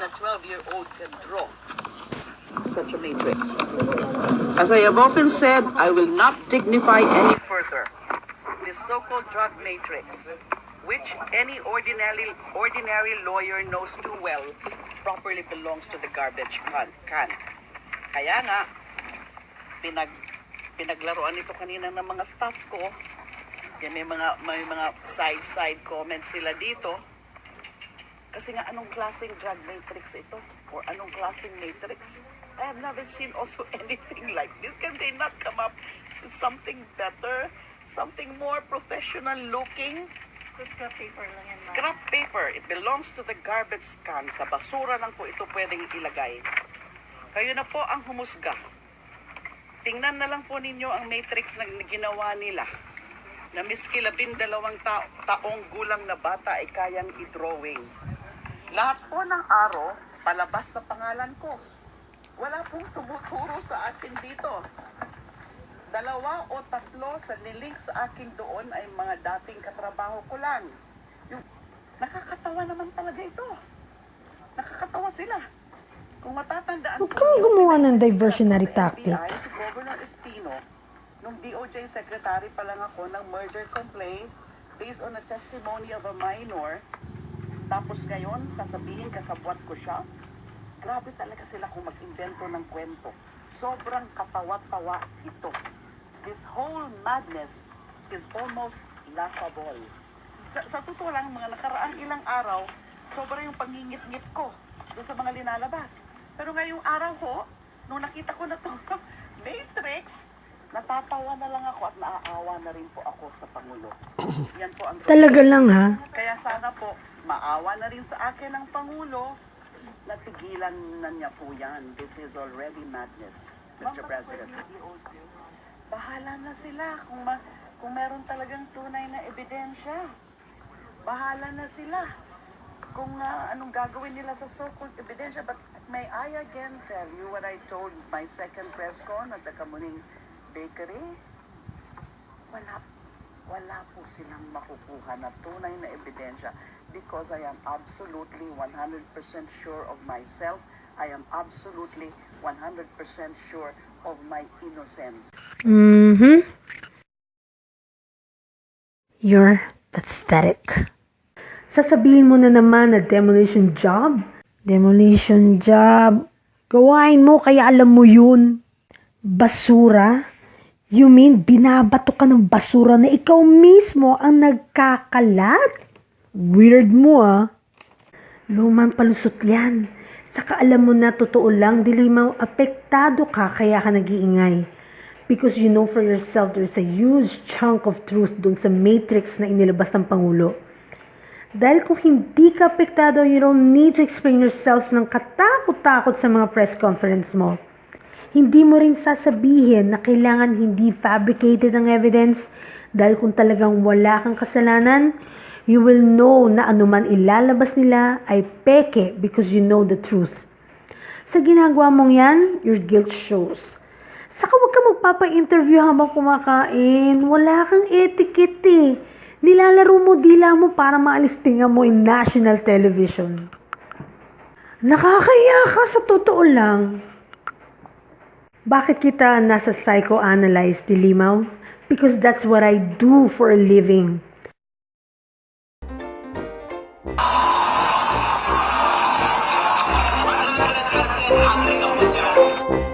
a 12-year-old can draw such a matrix. As I have often said, I will not dignify any further this so-called drug matrix, which any ordinary lawyer knows too well, properly belongs to the garbage can. Kaya nga, pinaglaruan ito kanina ng mga staff ko. Yan, may mga side comments sila dito. Kasi nga, anong klaseng drug matrix ito? Or anong klaseng matrix? I have never seen also anything like this. Can they not come up with something better? Something more professional looking? Scrap paper lang yan, ma'am. Scrap paper. It belongs to the garbage can. Sa basura lang po ito pwedeng ilagay. Kayo na po ang humusga. Tingnan na lang po ninyo ang matrix na ginawa nila. Na miski 12 taong gulang na bata ay kayang i-drawing. Lahat po ng araw, palabas sa pangalan ko. Wala pong tumuturo sa akin dito. 2 o 3 sa nilink sa akin doon ay mga dating katrabaho ko lang. Nakakatawa naman talaga ito. Nakakatawa sila. Kung matatandaan Huwag kang gumawa ng diversionary tactic. Si Governor Espino, nung DOJ Secretary pa lang ako ng murder complaint based on a testimony of a minor, tapos ngayon, sasabihin kasabwat ko siya. Grabe talaga sila kung mag-invento ng kwento. Sobrang katawa-tawa ito. This whole madness is almost laughable. Sa totoo lang, mga nakaraang ilang araw, sobra yung pangingit-ngit ko doon sa mga linalabas. Pero ngayong araw ko, nung nakita ko na ito, Matrix, natatawa na lang ako at naaawa na rin po ako sa Pangulo. Yan po ang Talaga lang ha? Kaya sana po, maawa na rin sa akin ang Pangulo, natigilan na niya po yan. This is already madness, Mr. President. Bahala na sila kung meron talagang tunay na ebidensya. Bahala na sila kung anong gagawin nila sa so-called ebidensya. But may I again tell you what I told my second press con at the Kamuning Bakery? Wala po silang makukuha na tunay na ebidensya because I am absolutely 100% sure of myself. I am absolutely 100% sure of my innocence. You're pathetic. Sasabihin mo na naman na demolition job? Demolition job. Gawain mo kaya alam mo yun. Basura? You mean binabato ka ng basura na ikaw mismo ang nagkakalat? Weird mo ah. Lumang palusot yan. Saka alam mo na totoo lang, Dilimaw, apektado ka kaya ka nag-iingay. Because you know for yourself there's a huge chunk of truth dun sa matrix na inilabas ng Pangulo. Dahil kung hindi ka apektado, you don't need to explain yourself ng katakot-takot sa mga press conference mo. Hindi mo rin sasabihin na kailangan hindi fabricated ang evidence dahil kung talagang wala kang kasalanan, you will know na anuman ilalabas nila ay peke because you know the truth. Sa ginagawa mong yan, your guilt shows. Saka huwag ka magpapa-interview habang kumakain. Wala kang etiquette eh. Nilalaro mo dila mo para maalis tinga mo in national television. Nakakaya ka sa totoo lang. Bakit kita nasa psychoanalyze, Dilimaw? Because that's what I do for a living. Ang